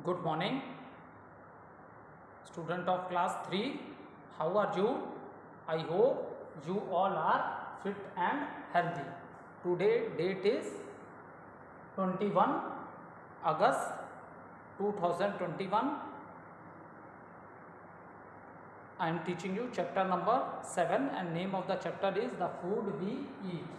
Good morning, student of class 3. How are you? I hope you all are fit and healthy. Today date is 21 August 2021. I am teaching you chapter number 7 and name of the chapter is The Food We Eat.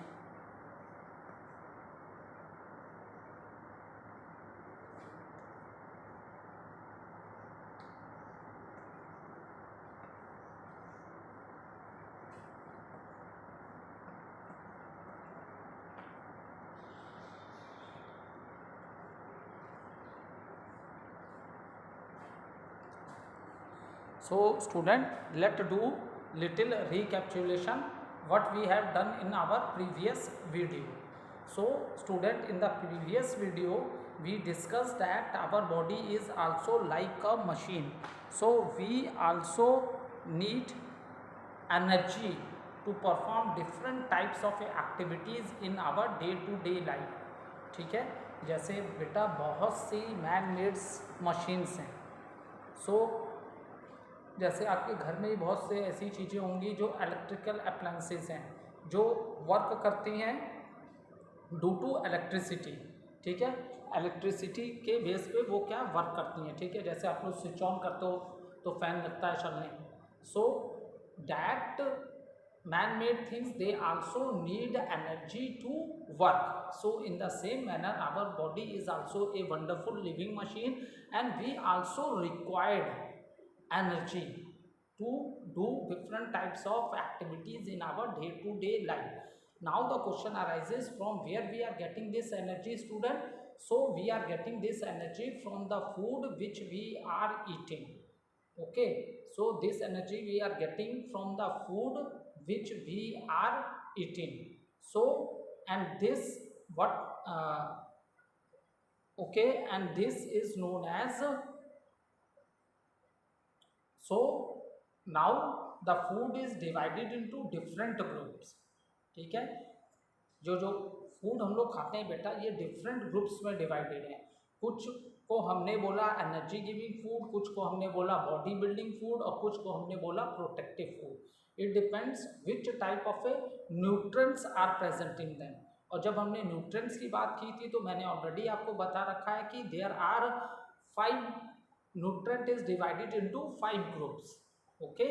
So student, let's do little recapitulation what we have done in our previous video. So student, in the previous video we discussed that our body is also like a machine. So we also need energy to perform different types of activities in our day to day life. ठीक है, जैसे बेटा बहुत सी man maids machines हैं. सो जैसे आपके घर में ही बहुत से ऐसी चीज़ें होंगी जो इलेक्ट्रिकल अप्लायंसेस हैं जो वर्क करती हैं ड्यू टू इलेक्ट्रिसिटी. ठीक है, इलेक्ट्रिसिटी के बेस पे वो क्या वर्क करती हैं. ठीक है, जैसे आप लोग स्विच ऑन करते हो तो फैन लगता है चलने. So that man made things, they also need energy to work. So in the same manner our body is also a wonderful living machine and we also required energy to do different types of activities in our day to day life. Now the question arises, from where we are getting this energy, student? So we are getting this energy from the food which we are eating. Okay, so this energy we are getting from the food which we are eating. So and this what okay, and this is known as so now the food is divided into different groups. ठीक है, जो जो food हम लोग खाते हैं बेटा ये डिफरेंट ग्रुप्स में डिवाइडेड है. कुछ को हमने बोला एनर्जी गिविंग फूड, कुछ को हमने बोला बॉडी बिल्डिंग फूड और कुछ को हमने बोला protective food. It depends which type of a nutrients are present in them. और जब हमने न्यूट्रिएंट्स की बात की थी तो मैंने ऑलरेडी आपको बता रखा है कि there are 5 nutrient is divided into 5 groups. Okay,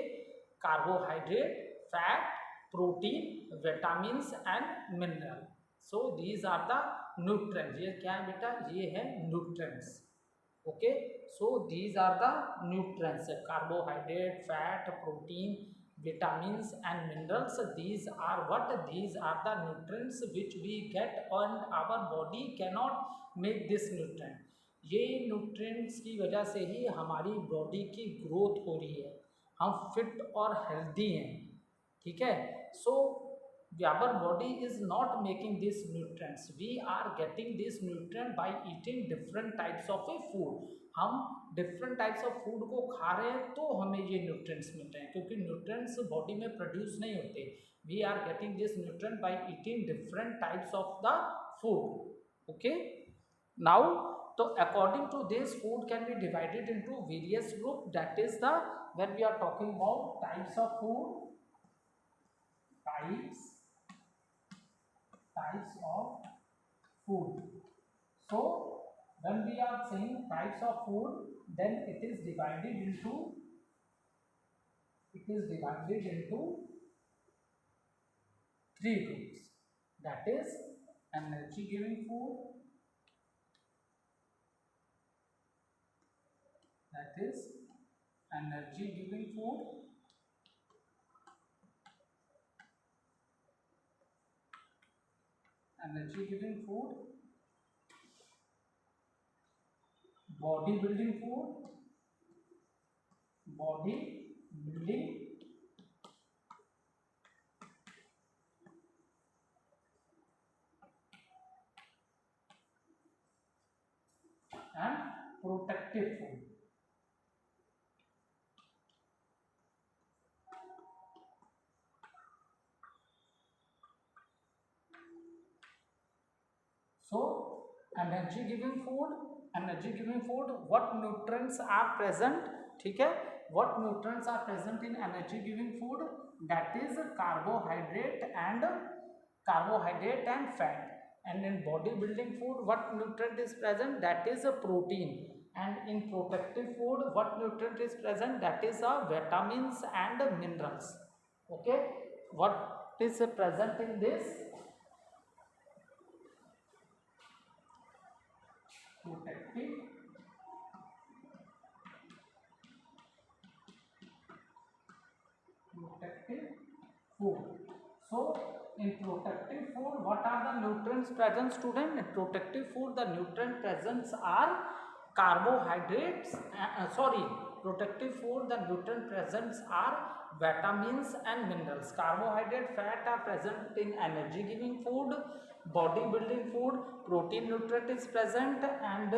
carbohydrate, fat, protein, vitamins and mineral. So these are the nutrients. ये क्या है बेटा, ये है nutrients. Okay, so these are the nutrients: carbohydrate, fat, protein, vitamins and minerals. These are what? These are the nutrients which we get and our body cannot make this nutrient. ये nutrients की वजह से ही हमारी body की growth हो रही है, हम फिट और हेल्दी हैं. ठीक है, so our body is not making these nutrients, we are getting this nutrient by eating different types of a food. हम different types of food को खा रहे हैं तो हमें ये nutrients मिल रहे हैं, क्योंकि nutrients बॉडी में प्रोड्यूस नहीं होते. we are getting this nutrient by eating different types of the food. Okay, now so according to this, food can be divided into various groups. That is the, when we are talking about types of food, types of food. So when we are saying types of food, then it is divided into three groups. That is energy giving food, body building and protective food. So energy giving food energy giving food, what nutrients are present, ठीक है, what nutrients are present in energy giving food, that is carbohydrate and fat. And in body building food, what nutrient is present, that is a protein. And in protective food, what nutrient is present, that is vitamins and minerals. Okay, what is present in this protective food. So in protective food, what are the nutrients present, student? In protective food, the nutrient presents are carbohydrates, protective food, the nutrient presents are vitamins and minerals. Carbohydrate, fat are present in energy giving food, body building food, protein nutrient is present, and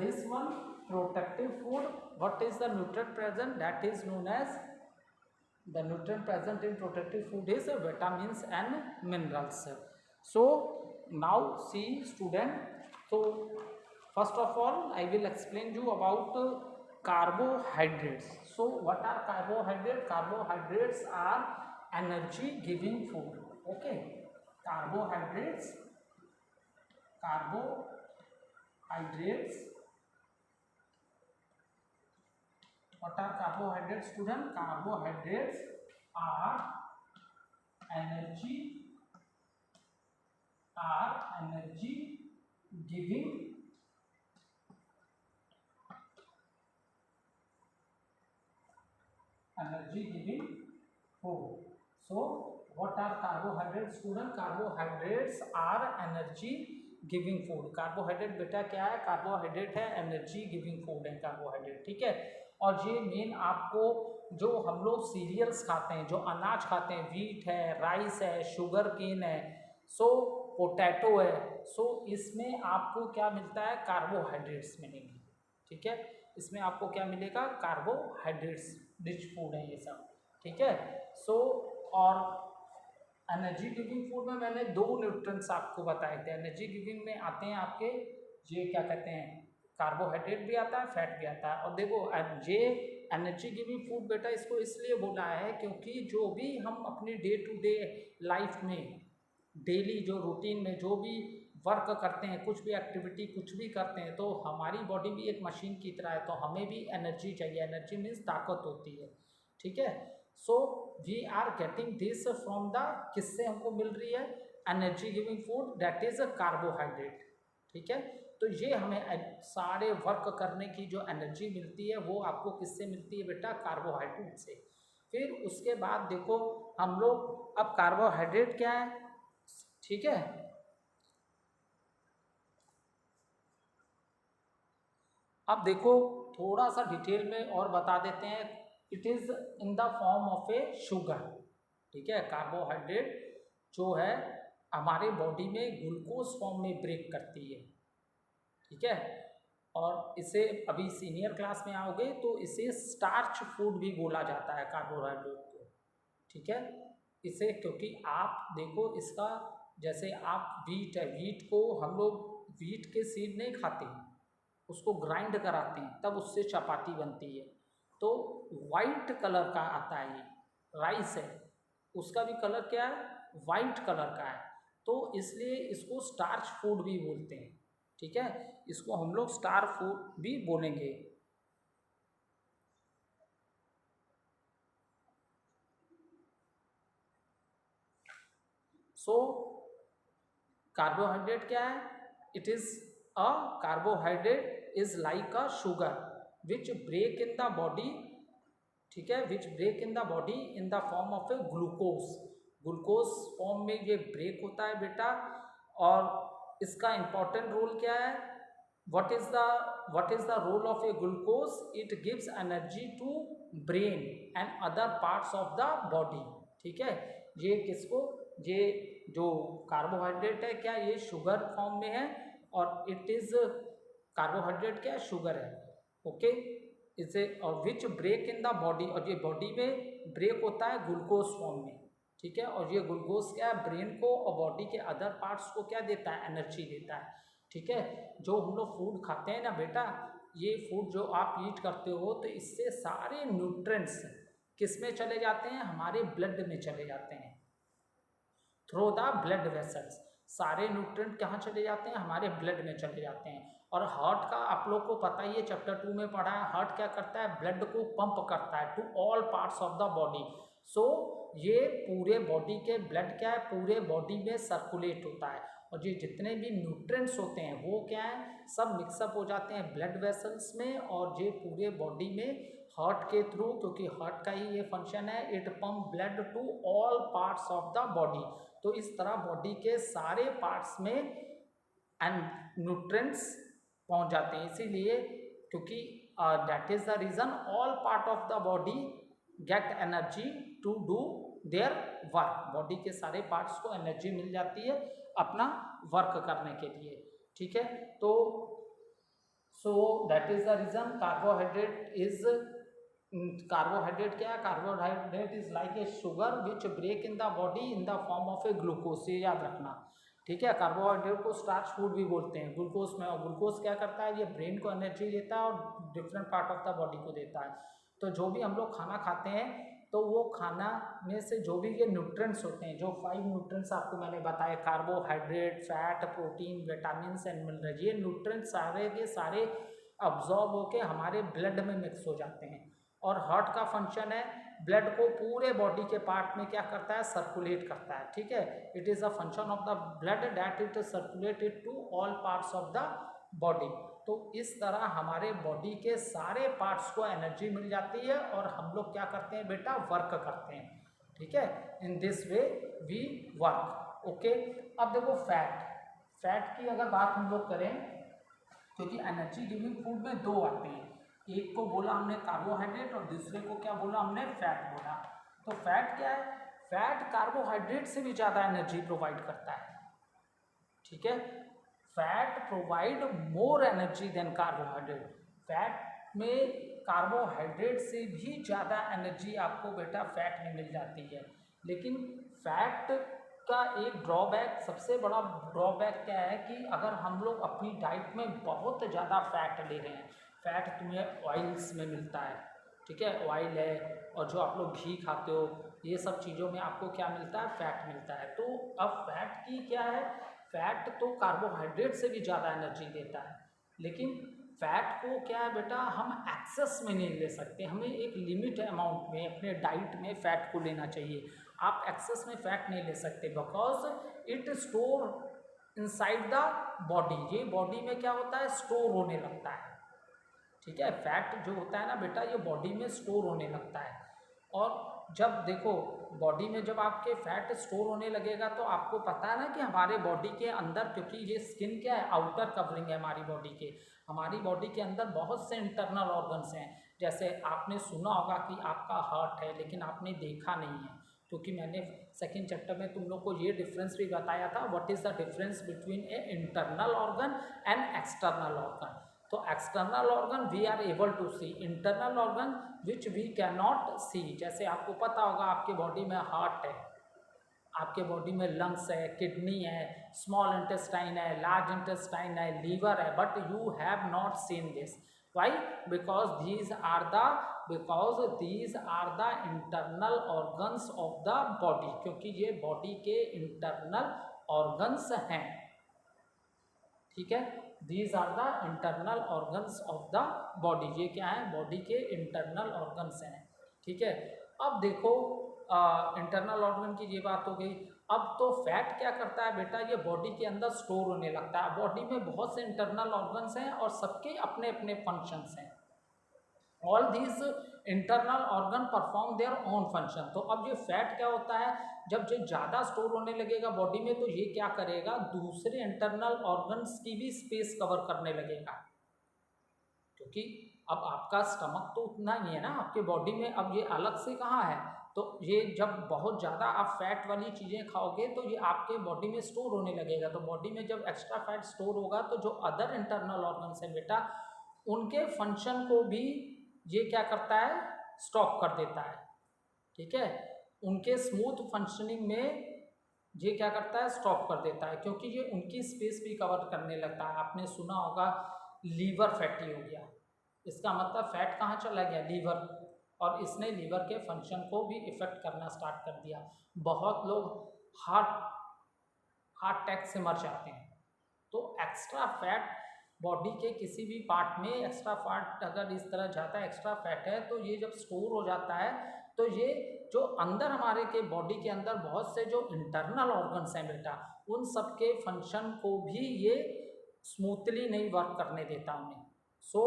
this one protective food, what is the nutrient present, that is known as, the nutrient present in protective food is vitamins and minerals. So now see student, so first of all I will explain you about carbohydrates. So what are carbohydrates? Carbohydrates are energy giving food. Okay, carbohydrates what are carbohydrates, student? Carbohydrates are energy giving food. So what are carbohydrates, student? Carbohydrates are energy giving food. Carbohydrate बेटा क्या है? Carbohydrate है energy giving food है carbohydrate, ठीक है. और ये main आपको जो हम लोग सीरियल्स खाते हैं, जो अनाज खाते हैं, वीट है, राइस है, शुगर केन है, सो पोटैटो है, सो इसमें आपको क्या मिलता है? कार्बोहाइड्रेट्स मिलेंगे, ठीक है. इसमें आपको क्या मिलेगा? कार्बोहाइड्रेट्स रिच फूड है ये सब, ठीक है. सो और एनर्जी गिविंग फूड में मैंने दो न्यूट्रिएंट्स आपको बताए थे. एनर्जी गिविंग में आते हैं आपके ये क्या कहते हैं, कार्बोहाइड्रेट भी आता है, फैट भी आता है. और देखो ये एनर्जी गिविंग फूड बेटा इसको इसलिए बोला है क्योंकि जो भी हम अपनी डे टू डे लाइफ में, डेली जो रूटीन में जो भी वर्क करते हैं, कुछ भी एक्टिविटी कुछ भी करते हैं, तो हमारी बॉडी भी एक मशीन की तरह है, तो हमें भी एनर्जी चाहिए. एनर्जी मीन्स ताकत होती है, ठीक है. So we are getting this from the, किससे हमको मिल रही है? Energy giving food, that is a carbohydrate, ठीक है. तो ये हमें सारे वर्क करने की जो एनर्जी मिलती है वो आपको किससे मिलती है बेटा? कार्बोहाइड्रेट से. फिर उसके बाद देखो हम लोग, अब कार्बोहाइड्रेट क्या है, ठीक है. अब देखो थोड़ा सा डिटेल में और बता देते हैं. It is in the form of A sugar, ठीक है. कार्बोहाइड्रेट जो है हमारे बॉडी में ग्लूकोज फॉर्म में ब्रेक करती है, ठीक है. और इसे अभी सीनियर क्लास में आओगे तो इसे स्टार्च फूड भी बोला जाता है कार्बोहाइड्रेट को, ठीक है. इसे क्योंकि आप देखो इसका, जैसे आप वीट है, वीट को हम लोग वीट के सीड नहीं खाते, उसको ग्राइंड कराते हैं तब उससे चपाती बनती है, तो वाइट कलर का आता है. ये राइस है, उसका भी कलर क्या है? वाइट कलर का है. तो इसलिए इसको स्टार्च फूड भी बोलते हैं, ठीक है. इसको हम लोग स्टार फूड भी बोलेंगे. सो कार्बोहाइड्रेट क्या है? It is a carbohydrate is like a sugar which break in the body, ठीक है, which break in the body in the form of a glucose. Glucose form में ये ब्रेक होता है बेटा. और इसका इंपॉर्टेंट रोल क्या है? what is the role of a glucose? It gives energy to brain and other parts of the body, ठीक है. ये किसको, ये जो कार्बोहाइड्रेट है क्या ये शुगर फॉर्म में है, और इट इज कार्बोहाइड्रेट क्या है? शुगर है, ओके. इसे और which break in the body, और ये बॉडी में ब्रेक होता है ग्लूकोज फॉर्म में, ठीक है. और ये ग्लूकोज क्या है? ब्रेन को और बॉडी के अदर पार्ट्स को क्या देता है? एनर्जी देता है. ठीक है। जो हम लोग फूड खाते हैं ना बेटा, ये फूड जो आप ईट करते हो तो इससे सारे न्यूट्रिएंट्स किस में चले जाते हैं, हमारे ब्लड में चले जाते हैं, थ्रू द ब्लड वेसल्स। सारे न्यूट्रिएंट कहाँ चले जाते हैं, हमारे ब्लड में चले जाते हैं। और हार्ट का आप लोग को पता ही है, चैप्टर 2 में पढ़ा है, हार्ट क्या करता है, ब्लड को पंप करता है to all parts of the body. So ये पूरे बॉडी के ब्लड क्या है, पूरे बॉडी में सर्कुलेट होता है, और ये जितने भी न्यूट्रिएंट्स होते हैं वो क्या है, सब मिक्सअप हो जाते हैं ब्लड वेसल्स में, और ये पूरे बॉडी में हार्ट के थ्रू, क्योंकि हार्ट का ही ये फंक्शन है, it pump blood to all parts of the body. तो इस तरह बॉडी के सारे पार्ट्स में एंड न्यूट्रिएंट्स पहुंच जाते हैं, इसीलिए क्योंकि that is the reason all part of the body get energy to do their work. Body के सारे पार्ट्स को एनर्जी मिल जाती है अपना वर्क करने के लिए, ठीक है। तो so that is the reason carbohydrate is, carbohydrate क्या है, carbohydrate is like a sugar which break in the body in the form of a glucose, ये याद रखना, ठीक है। कार्बोहाइड्रेट को स्टार्च फूड भी बोलते हैं ग्लूकोज में, और ग्लूकोज क्या करता है, ये ब्रेन को एनर्जी देता है और different part of the body को देता है। तो जो भी हम लोग खाना खाते हैं तो वो खाना में से जो भी ये न्यूट्रिएंट्स होते हैं, जो 5 न्यूट्रिएंट्स आपको मैंने बताए, carbohydrate, fat, protein, vitamins and minerals, ये न्यूट्रिएंट्स सारे के सारे अब्जॉर्ब होके हमारे ब्लड में मिक्स हो जाते हैं। और हार्ट का फंक्शन है ब्लड को पूरे बॉडी के पार्ट में क्या करता है, सर्कुलेट करता है, ठीक है। It is a function of the blood that it circulated to all parts of the body. तो इस तरह हमारे बॉडी के सारे पार्ट्स को एनर्जी मिल जाती है और हम लोग क्या करते हैं बेटा, वर्क करते हैं, ठीक है। In this way we work, okay. अब देखो फैट की अगर बात हम लोग करें, क्योंकि एनर्जी गिविंग फूड में 2 आते हैं, एक को बोला हमने कार्बोहाइड्रेट और दूसरे को क्या बोला हमने, फैट बोला। तो फैट क्या है, फैट कार्बोहाइड्रेट से भी ज़्यादा एनर्जी प्रोवाइड करता है, ठीक है। Fat provide more energy than carbohydrate. Fat में कार्बोहाइड्रेट से भी ज़्यादा एनर्जी आपको बेटा फैट में मिल जाती है। लेकिन फैट का एक ड्रॉबैक, सबसे बड़ा ड्रॉबैक क्या है कि अगर हम लोग अपनी डाइट में बहुत ज़्यादा फैट ले रहे हैं, फैट तुम्हें ऑयल्स में मिलता है, ठीक है, ऑयल है, और जो आप लोग घी खाते हो, ये सब चीज़ों में आपको क्या मिलता है, फैट मिलता है। तो अब फैट की क्या है, फैट तो कार्बोहाइड्रेट से भी ज़्यादा एनर्जी देता है, लेकिन फैट को क्या है बेटा, हम एक्सेस में नहीं ले सकते, हमें एक लिमिट अमाउंट में अपने डाइट में फ़ैट को लेना चाहिए। आप एक्सेस में फ़ैट नहीं ले सकते, because it store inside the body, ये बॉडी में क्या होता है, स्टोर होने लगता है, ठीक है। फैट जो होता है ना बेटा, ये बॉडी में स्टोर होने लगता है, और जब देखो बॉडी में जब आपके फैट स्टोर होने लगेगा तो आपको पता है ना कि हमारे बॉडी के अंदर, क्योंकि ये स्किन क्या है, आउटर कवरिंग है हमारी बॉडी के, हमारी बॉडी के अंदर बहुत से इंटरनल ऑर्गन्स हैं। जैसे आपने सुना होगा कि आपका हार्ट है, लेकिन आपने देखा नहीं है, क्योंकि मैंने सेकंड चैप्टर में तुम लोग को ये डिफरेंस भी बताया था, what is the difference between a internal organ and external organ. तो external organ we are able to see, internal organ which we can not see. जैसे आपको पता होगा आपके बॉडी में हार्ट है, आपके बॉडी में लंग्स है, किडनी है, स्मॉल इंटेस्टाइन है, लार्ज इंटेस्टाइन है, लीवर है, but you have not seen this. Why? Because these are the internal organs of the body, क्योंकि ये बॉडी के इंटरनल ऑर्गन्स हैं, ठीक है। These are the internal organs of the body, ये क्या है, बॉडी के इंटरनल ऑर्गन्स हैं, ठीक है। अब देखो इंटरनल ऑर्गन की ये बात हो गई। अब तो फैट क्या करता है बेटा, ये बॉडी के अंदर स्टोर होने लगता है। बॉडी में बहुत से इंटरनल ऑर्गन्स हैं और सबके अपने अपने फंक्शंस हैं। All these internal organ perform their own function. तो अब ये फैट क्या होता है, जब ये ज़्यादा स्टोर होने लगेगा बॉडी में, तो ये क्या करेगा, दूसरे इंटरनल ऑर्गन्स की भी स्पेस कवर करने लगेगा, क्योंकि अब आपका स्टमक तो उतना ही है ना आपके बॉडी में, अब ये अलग से कहाँ है। तो ये जब बहुत ज़्यादा आप फैट वाली चीज़ें खाओगे तो ये आपके बॉडी में स्टोर होने लगेगा। तो बॉडी में जब एक्स्ट्रा फैट स्टोर होगा तो जो अदर इंटरनल ऑर्गन्स हैं बेटा, उनके फंक्शन को भी ये क्या करता है, स्टॉप कर देता है, ठीक है। उनके स्मूथ फंक्शनिंग में ये क्या करता है, स्टॉप कर देता है, क्योंकि ये उनकी स्पेस भी कवर करने लगता है। आपने सुना होगा लीवर फैटी हो गया, इसका मतलब फैट कहाँ चला गया, लीवर, और इसने लीवर के फंक्शन को भी इफेक्ट करना स्टार्ट कर दिया। बहुत लोग हार्ट हार्ट अटैक से मर जाते हैं। तो एक्स्ट्रा फैट बॉडी के किसी भी पार्ट में एक्स्ट्रा फैट अगर इस तरह जाता है, एक्स्ट्रा फैट है, तो ये जब स्टोर हो जाता है तो ये जो अंदर हमारे के बॉडी के अंदर बहुत से जो इंटरनल ऑर्गन्स हैं बेटा, उन सब के फंक्शन को भी ये स्मूथली नहीं वर्क करने देता उन्हें। सो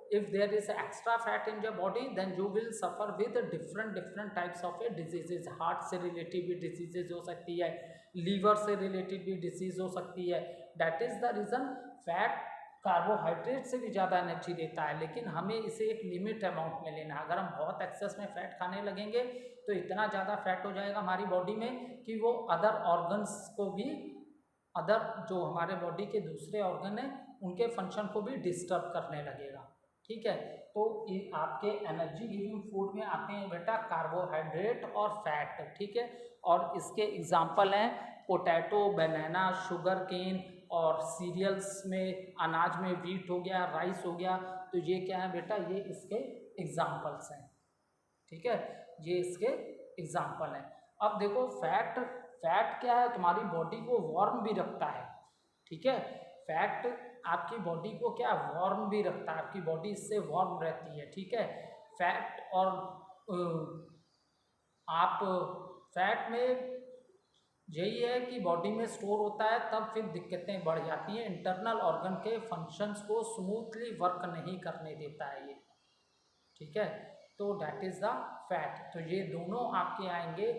if there is extra fat in your body, then you will suffer with different types of diseases। Heart से रिलेटेड भी डिजीजेज हो सकती है, लीवर से रिलेटेड भी डिजीज हो सकती है। That is the reason fat carbohydrate से भी ज़्यादा एनर्जी देता है, लेकिन हमें इसे एक लिमिट अमाउंट में लेना है। अगर हम बहुत एक्सेस में फ़ैट खाने लगेंगे तो इतना ज़्यादा फैट हो जाएगा हमारी बॉडी में कि वो अदर ऑर्गन्स को भी, अदर जो हमारे बॉडी के दूसरे ऑर्गन हैं उनके फंक्शन को भी डिस्टर्ब करने लगेगा। ठीक है, तो ये आपके एनर्जी गिविंग फूड में आते हैं बेटा कार्बोहाइड्रेट और फैट। ठीक है, और इसके एग्जांपल हैं पोटैटो, बनाना, शुगर केन, और सीरियल्स में अनाज में वीट हो गया, राइस हो गया। तो ये क्या है बेटा, ये इसके एग्जाम्पल्स हैं। ठीक है, ये इसके एग्जाम्पल हैं। अब देखो फैट, फैट क्या है, तुम्हारी बॉडी को वार्म भी रखता है। ठीक है, फैट आपकी बॉडी को क्या वार्म भी रखता है, आपकी बॉडी इससे वार्म रहती है। ठीक है, फैट और आप फैट में यही है कि बॉडी में स्टोर होता है, तब फिर दिक्कतें बढ़ जाती हैं। इंटरनल ऑर्गन के फंक्शंस को स्मूथली वर्क नहीं करने देता है ये। ठीक है, तो डैट इज़ द फैट। तो ये दोनों आपके आएंगे,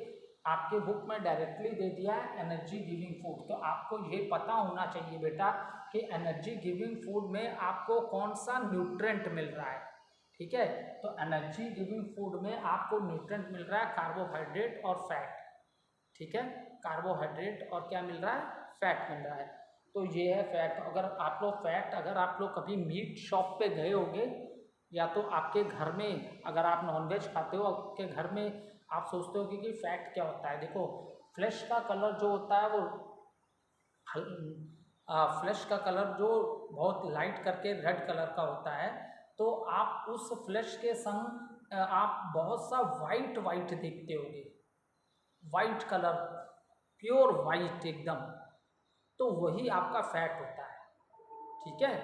आपके बुक में डायरेक्टली दे दिया है एनर्जी गिविंग फूड। तो आपको ये पता होना चाहिए बेटा कि एनर्जी गिविंग फूड में आपको कौन सा न्यूट्रेंट मिल रहा है। ठीक है, तो एनर्जी गिविंग फूड में आपको न्यूट्रेंट मिल रहा है कार्बोहाइड्रेट और फैट। ठीक है, कार्बोहाइड्रेट और क्या मिल रहा है, फैट मिल रहा है। तो ये है फैट। अगर आप लोग फैट, अगर आप लोग कभी मीट शॉप पे गए होंगे, या तो आपके घर में अगर आप नॉनवेज खाते हो, आपके घर में आप सोचते हो कि फैट क्या होता है। देखो फ्लैश का कलर जो होता है वो फ्लैश का कलर जो बहुत लाइट करके रेड कलर का होता है, तो आप उस फ्लैश के संग आप बहुत सा वाइट वाइट देखते होगे, वाइट कलर, प्योर वाइट एकदम, तो वही आपका फैट होता है। ठीक है,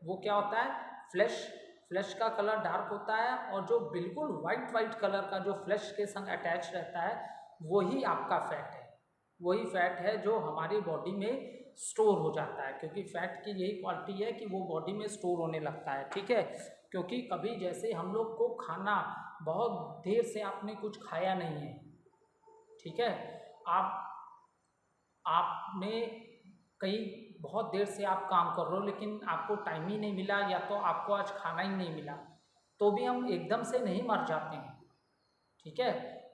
वो क्या होता है, फ्लैश, फ्लैश का कलर डार्क होता है, और जो बिल्कुल वाइट वाइट कलर का जो फ्लैश के संग अटैच रहता है वही आपका फैट है। वही फैट है जो हमारी बॉडी में स्टोर हो जाता है, क्योंकि फैट की यही क्वालिटी है कि वो बॉडी में स्टोर होने लगता है। ठीक है, क्योंकि कभी जैसे हम लोग को खाना, बहुत देर से आपने कुछ खाया नहीं है, ठीक है, आपने कई बहुत देर से आप काम कर रहे हो लेकिन आपको टाइम ही नहीं मिला, या तो आपको आज खाना ही नहीं मिला, तो भी हम एकदम से नहीं मर जाते हैं। ठीक है,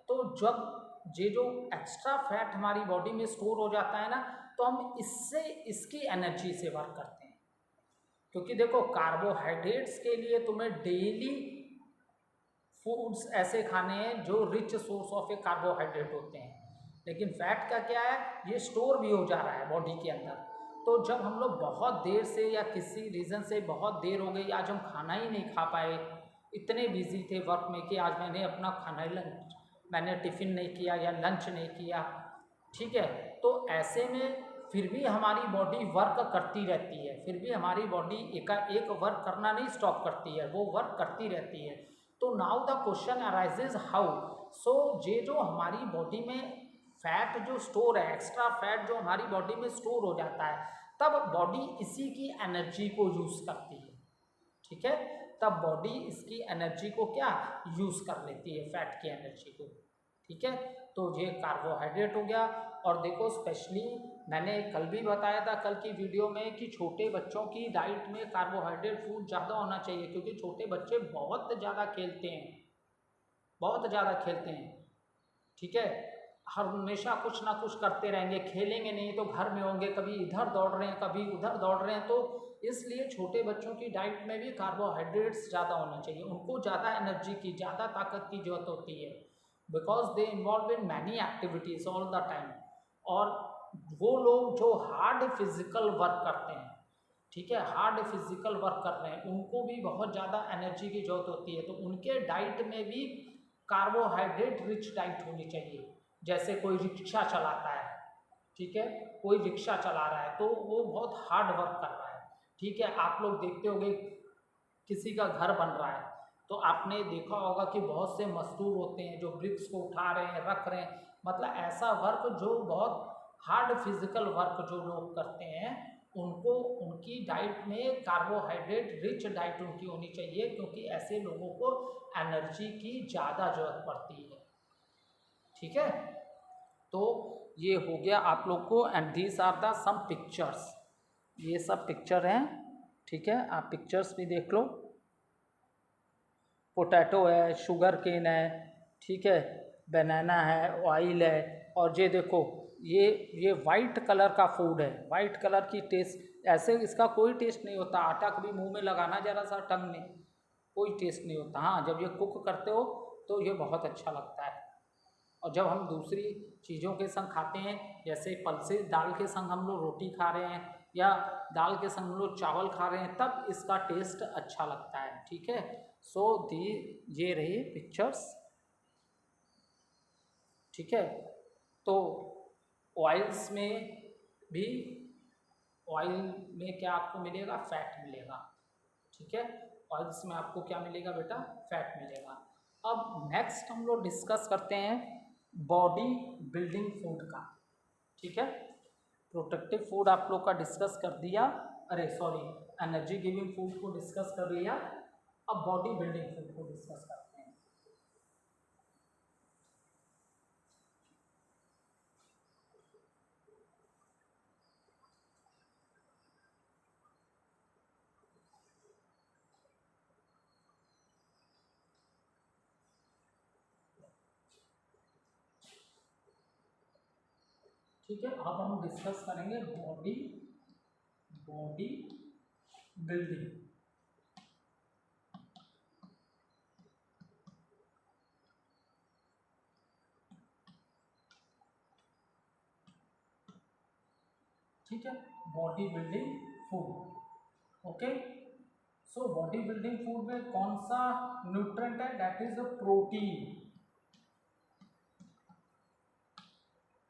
तो जब ये जो एक्स्ट्रा फैट हमारी बॉडी में स्टोर हो जाता है ना, तो हम इससे, इसकी एनर्जी से वर्क करते हैं। क्योंकि देखो कार्बोहाइड्रेट्स के लिए तुम्हें डेली फूड्स ऐसे खाने हैं जो rich source of A carbohydrate होते हैं, लेकिन फैट का क्या है, ये स्टोर भी हो जा रहा है बॉडी के अंदर। तो जब हम लोग बहुत देर से या किसी रीज़न से बहुत देर हो गई, आज हम खाना ही नहीं खा पाए, इतने बिजी थे वर्क में कि आज मैंने अपना खाना ही लंच, मैंने टिफ़िन नहीं किया या लंच नहीं किया। ठीक है, तो ऐसे में फिर भी हमारी बॉडी वर्क करती रहती है, फिर भी हमारी बॉडी एक वर्क करना नहीं स्टॉप करती है, वो वर्क करती रहती है। तो now the question arises how. So ये जो हमारी बॉडी में फैट जो स्टोर है, एक्स्ट्रा फैट जो हमारी बॉडी में स्टोर हो जाता है, तब बॉडी इसी की एनर्जी को यूज़ करती है। ठीक है, तब बॉडी इसकी एनर्जी को क्या यूज़ कर लेती है, फैट की एनर्जी को। ठीक है, तो ये कार्बोहाइड्रेट हो गया। और देखो स्पेशली मैंने कल भी बताया था, कल की वीडियो में, कि छोटे बच्चों की डाइट में कार्बोहाइड्रेट फूड ज़्यादा होना चाहिए, क्योंकि छोटे बच्चे बहुत ज़्यादा खेलते हैं, बहुत ज़्यादा खेलते हैं। ठीक है, हर हमेशा कुछ ना कुछ करते रहेंगे, खेलेंगे नहीं तो घर में होंगे, कभी इधर दौड़ रहे हैं कभी उधर दौड़ रहे हैं। तो इसलिए छोटे बच्चों की डाइट में भी कार्बोहाइड्रेट्स ज़्यादा होना चाहिए, उनको ज़्यादा एनर्जी की, ज़्यादा ताकत की जरूरत होती है, because they involve in many activities all the time. और वो लोग जो हार्ड फिजिकल वर्क करते हैं, ठीक है, हार्ड फिजिकल वर्क कर रहे हैं, उनको भी बहुत ज़्यादा एनर्जी की जरूरत होती है, तो उनके डाइट में भी कार्बोहाइड्रेट रिच डाइट होनी चाहिए। जैसे कोई रिक्शा चलाता है, ठीक है, कोई रिक्शा चला रहा है तो वो बहुत हार्ड वर्क कर रहा है, ठीक है। आप लोग देखते होंगे किसी का घर बन रहा है तो आपने देखा होगा कि बहुत से मजदूर होते हैं जो ब्रिक्स को उठा रहे हैं, रख रहे हैं, मतलब ऐसा वर्क जो बहुत हार्ड फिजिकल वर्क जो लोग करते हैं, उनको उनकी डाइट में कार्बोहाइड्रेट रिच डाइट उनकी होनी चाहिए, क्योंकि ऐसे लोगों को एनर्जी की ज़्यादा ज़रूरत पड़ती है, ठीक है। तो ये हो गया आप लोग को, and these are the some pictures, ये सब पिक्चर हैं, ठीक है, आप पिक्चर्स भी देख लो। पोटैटो है, शुगर केन है, ठीक है, बनाना है, ऑयल है, और ये देखो ये वाइट कलर का फूड है, वाइट कलर की टेस्ट, ऐसे इसका कोई टेस्ट नहीं होता, आटा कभी मुंह में लगाना जरा सा टंग में, कोई टेस्ट नहीं होता। हाँ, जब ये कुक करते हो तो ये बहुत अच्छा लगता है, और जब हम दूसरी चीज़ों के संग खाते हैं, जैसे पल्सेस दाल के संग हम लोग रोटी खा रहे हैं या दाल के संग हम लोग चावल खा रहे हैं, तब इसका टेस्ट अच्छा लगता है, ठीक है। सो दी ये रही पिक्चर्स, ठीक है। तो ऑयल्स में भी, ऑयल में क्या आपको मिलेगा, फैट मिलेगा, ठीक है, ऑयल्स में आपको क्या मिलेगा बेटा, फैट मिलेगा। अब नेक्स्ट हम लोग डिस्कस करते हैं बॉडी बिल्डिंग फूड का, ठीक है। प्रोटेक्टिव फूड आप लोग का डिस्कस कर दिया, अरे सॉरी, एनर्जी गिविंग फूड को डिस्कस कर लिया, अब बॉडी बिल्डिंग फूड को डिस्कस करते हैं। ठीक है, अब हम डिस्कस करेंगे बॉडी बॉडी बिल्डिंग, ठीक है, body building food, okay. So body building food में कौन सा न्यूट्रेंट है, दैट इज प्रोटीन,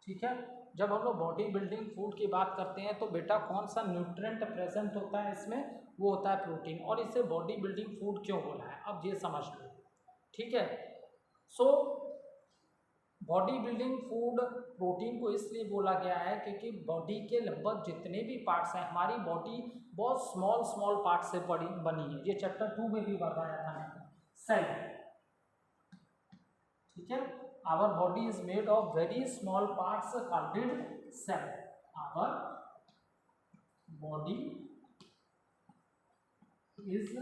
ठीक है। जब हम लोग बॉडी बिल्डिंग फूड की बात करते हैं तो बेटा कौन सा न्यूट्रेंट प्रेजेंट होता है इसमें, वो होता है प्रोटीन, और इसे बॉडी बिल्डिंग फूड क्यों बोला है, अब ये समझ लो, ठीक है। So body building food protein को इसलिए बोला गया है क्योंकि बॉडी के लगभग जितने भी पार्ट्स हैं, हमारी बॉडी बहुत स्मॉल स्मॉल पार्ट से बनी है, ये चैप्टर 2 में भी बताया था मैंने, सेल, ठीक है। Our body is made of very small parts called cell, our body is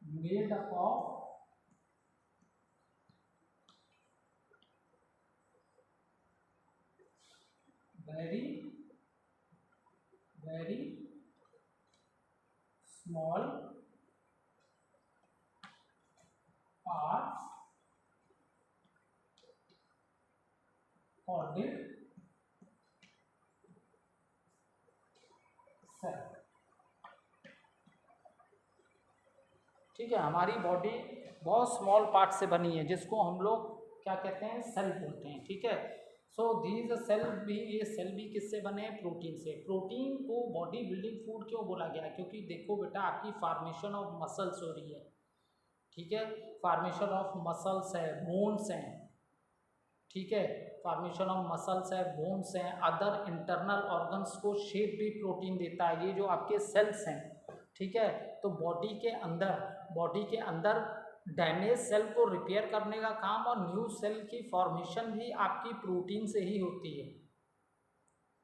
made of very small parts called cell, ठीक है। हमारी बॉडी बहुत स्मॉल पार्ट से बनी है जिसको हम लोग क्या कहते हैं, सेल बोलते हैं, ठीक है। सो दीज सेल भी, ये सेल भी किससे बने हैं, प्रोटीन से। प्रोटीन को बॉडी बिल्डिंग फूड क्यों बोला गया, क्योंकि देखो बेटा आपकी फार्मेशन ऑफ मसल्स हो रही है, ठीक है, फार्मेशन ऑफ मसल्स है, बोन्स हैं, ठीक है, फार्मेशन ऑफ मसल्स है, बोन्स हैं, अदर इंटरनल ऑर्गन्स को शेप भी प्रोटीन देता है, ये जो आपके सेल्स हैं, ठीक है। तो बॉडी के अंदर डैमेज सेल को रिपेयर करने का काम और न्यू सेल की फॉर्मेशन भी आपकी प्रोटीन से ही होती है।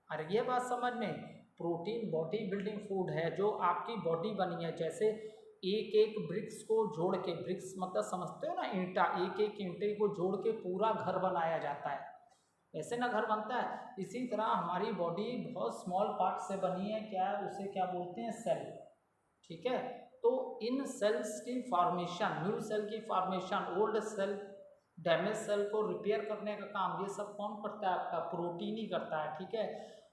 अरे ये बात समझ में, प्रोटीन बॉडी बिल्डिंग फूड है, जो आपकी बॉडी बनी है, जैसे एक एक ब्रिक्स को जोड़ के, ब्रिक्स मतलब समझते हो ना, ईंटा, एक एक ईंटे को जोड़ के पूरा घर बनाया जाता है, ऐसे ना घर बनता है, इसी तरह हमारी बॉडी बहुत स्मॉल पार्ट से बनी है, क्या उसे क्या बोलते हैं, सेल, ठीक है। तो इन सेल्स की फॉर्मेशन, न्यू सेल की formation, old cell damage cell को रिपेयर करने का काम ये सब कौन करता है? आपका प्रोटीन ही करता है, ठीक है।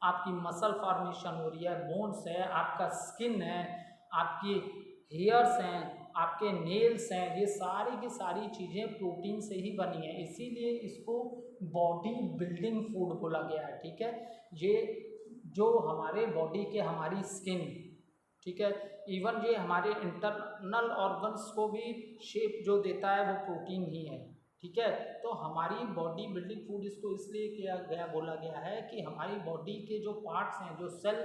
आपकी मसल फॉर्मेशन हो रही है, बोन्स है, आपका स्किन है, आपकी हेयर्स हैं, आपके नेल्स हैं, ये सारी की सारी चीज़ें प्रोटीन से ही बनी है, इसीलिए इसको बॉडी बिल्डिंग फूड बोला गया है, ठीक है। ये जो हमारे बॉडी के, हमारी स्किन, ठीक है, इवन ये हमारे इंटरनल ऑर्गन्स को भी शेप जो देता है वो प्रोटीन ही है, ठीक है। तो हमारी बॉडी बिल्डिंग फूड इसको इसलिए किया गया, बोला गया है कि हमारी बॉडी के जो पार्ट्स हैं, जो सेल,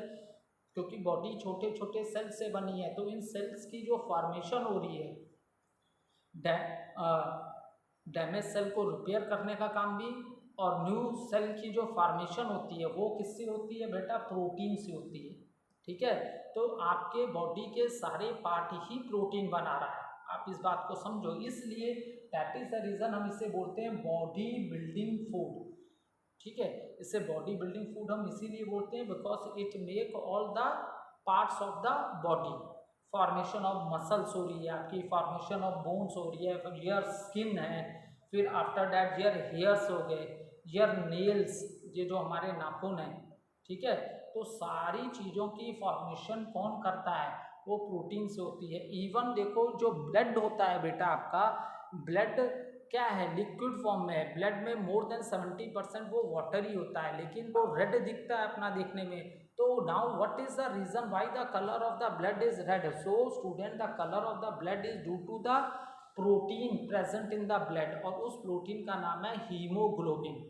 क्योंकि बॉडी छोटे छोटे सेल से बनी है, तो इन सेल्स की जो फॉर्मेशन हो रही है, डैमेज सेल को रिपेयर करने का काम भी, और न्यू सेल की जो फॉर्मेशन होती है वो किससे होती है बेटा? प्रोटीन से होती है, ठीक है। तो आपके बॉडी के सारे पार्ट ही प्रोटीन बना रहा है, आप इस बात को समझो, इसलिए दैट इज द रीज़न हम इसे बोलते हैं बॉडी बिल्डिंग फूड, ठीक है। इसे बॉडी बिल्डिंग फूड हम इसीलिए बोलते हैं because it make all the parts of the body, formation of muscles हो रही है आपकी, फॉर्मेशन ऑफ बोन्स हो रही है, फिर योर स्किन है, फिर आफ्टर दैट योर हेयर्स हो गए, योर नेल्स, ये जो हमारे नाखून हैं, ठीक है। तो सारी चीज़ों की फॉर्मेशन कौन करता है? वो प्रोटीन से होती है। इवन देखो जो ब्लड होता है बेटा आपका, ब्लड क्या है? लिक्विड फॉर्म में है, ब्लड में मोर देन 70% वो वाटर ही होता है, लेकिन वो रेड दिखता है अपना देखने में। तो now what is the reason why the colour of the blood is red? So student, the colour of the blood is due to the protein present in the blood, और उस प्रोटीन का नाम है हीमोग्लोबिन,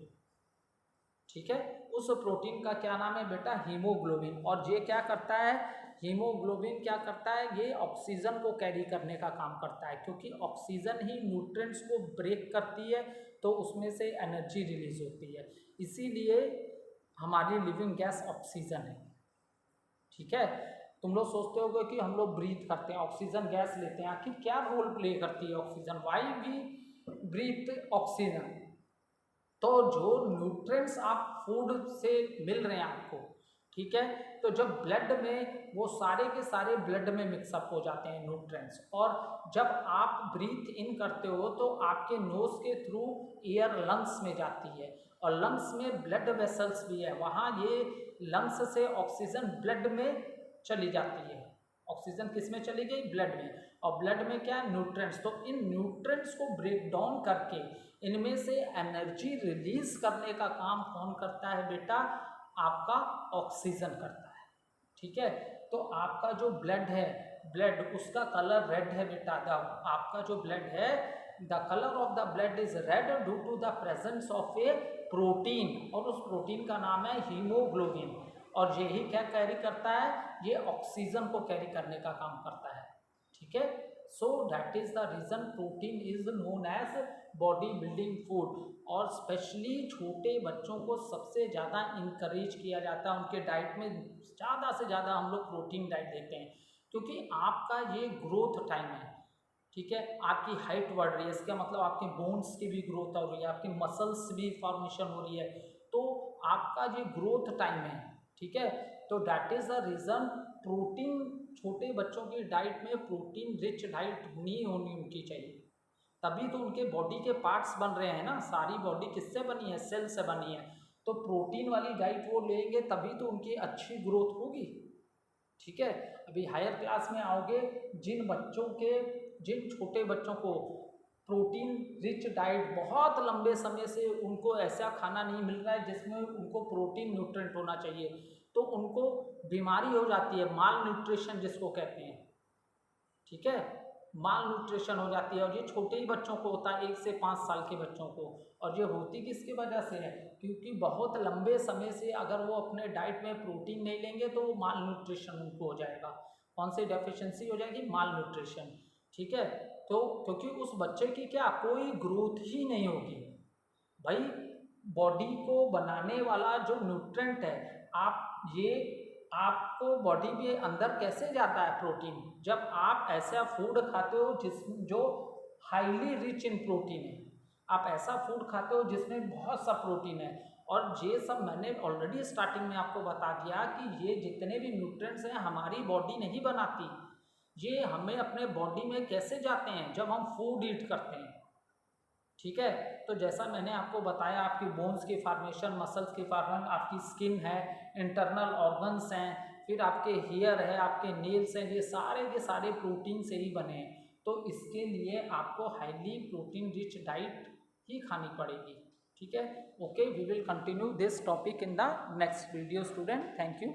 ठीक है। उस protein का क्या नाम है बेटा? हीमोग्लोबिन। और ये क्या करता है? हीमोग्लोबिन क्या करता है? ये ऑक्सीजन को कैरी करने का काम करता है, क्योंकि ऑक्सीजन ही न्यूट्रिएंट्स को ब्रेक करती है, तो उसमें से एनर्जी रिलीज होती है, इसीलिए हमारी लिविंग गैस ऑक्सीजन है, ठीक है। तुम लोग सोचते होगे कि हम लोग ब्रीथ करते हैं, ऑक्सीजन गैस लेते हैं, आखिर क्या रोल प्ले करती है oxygen? Why we breathe oxygen? तो जो न्यूट्रिएंट्स आप फूड से मिल रहे हैं आपको, ठीक है, तो जब ब्लड में वो सारे के सारे ब्लड में मिक्सअप हो जाते हैं न्यूट्रिएंट्स, और जब आप ब्रीथ इन करते हो तो आपके नोज के थ्रू एयर लंग्स में जाती है, और लंग्स में ब्लड वेसल्स भी है, वहाँ ये लंग्स से ऑक्सीजन ब्लड में चली जाती है। ऑक्सीजन किस में चली गई? ब्लड में। और ब्लड में क्या है? न्यूट्रिएंट्स। तो इन न्यूट्रिएंट्स को ब्रेक डाउन करके इनमें से एनर्जी रिलीज करने का काम कौन करता है बेटा? आपका ऑक्सीजन करता है, ठीक है। तो आपका जो ब्लड है, ब्लड उसका कलर रेड है बेटा। आपका जो ब्लड है, the colour of the blood is red due to the presence of a protein, और उस प्रोटीन का नाम है हीमोग्लोबिन। और यही क्या कैरी करता है? ये ऑक्सीजन को कैरी करने का काम करता है, ठीक है। So that is the reason protein is known as body building food. और स्पेशली छोटे बच्चों को सबसे ज़्यादा इंकरेज किया जाता है, उनके डाइट में ज़्यादा से ज़्यादा हम लोग प्रोटीन डाइट देते हैं, क्योंकि आपका ये ग्रोथ टाइम है, ठीक है। आपकी हाइट बढ़ रही है, इसका मतलब आपके बोन्स की भी ग्रोथ हो रही है, आपकी मसल्स भी फॉर्मेशन हो रही है, तो आपका ये ग्रोथ टाइम है, ठीक है। तो that is the reason protein, छोटे बच्चों की डाइट में प्रोटीन रिच डाइट नहीं होनी उनकी चाहिए, तभी तो उनके बॉडी के पार्ट्स बन रहे हैं ना। सारी बॉडी किससे बनी है? सेल से बनी है। तो प्रोटीन वाली डाइट वो लेंगे तभी तो उनकी अच्छी ग्रोथ होगी, ठीक है। अभी हायर क्लास में आओगे, जिन छोटे बच्चों को प्रोटीन रिच डाइट बहुत लंबे समय से उनको ऐसा खाना नहीं मिल रहा है जिसमें उनको प्रोटीन न्यूट्रिएंट होना चाहिए, तो उनको बीमारी हो जाती है, माल न्यूट्रिशन जिसको कहते हैं, ठीक है। माल न्यूट्रिशन हो जाती है, और ये छोटे ही बच्चों को होता है, 1 से 5 साल के बच्चों को। और ये होती किसकी वजह से है? क्योंकि बहुत लंबे समय से अगर वो अपने डाइट में प्रोटीन नहीं लेंगे तो वो माल न्यूट्रिशन उनको हो जाएगा। कौन सी डेफिशिएंसी हो जाएगी? माल न्यूट्रिशन, ठीक है। तो क्योंकि उस बच्चे की क्या कोई ग्रोथ ही नहीं होगी भाई। बॉडी को बनाने वाला जो न्यूट्रिएंट है, ये आपको बॉडी के अंदर कैसे जाता है प्रोटीन? जब आप ऐसा फूड खाते हो जो हाईली रिच इन प्रोटीन है, आप ऐसा फूड खाते हो जिसमें बहुत सा प्रोटीन है। और ये सब मैंने ऑलरेडी स्टार्टिंग में आपको बता दिया कि ये जितने भी न्यूट्रिएंट्स हैं हमारी बॉडी नहीं बनाती, ये हमें अपने बॉडी में कैसे जाते हैं? जब हम फूड ईट करते हैं, ठीक है। तो जैसा मैंने आपको बताया, आपकी बोन्स की फॉर्मेशन, मसल्स की फॉर्मेशन, आपकी स्किन है, इंटरनल ऑर्गन्स हैं, फिर आपके हेयर है, आपके नेल्स हैं, ये सारे प्रोटीन से ही बने हैं। तो इसके लिए आपको हाईली प्रोटीन रिच डाइट ही खानी पड़ेगी। ठीक है। Okay, we will continue this topic in the next video student. Thank you.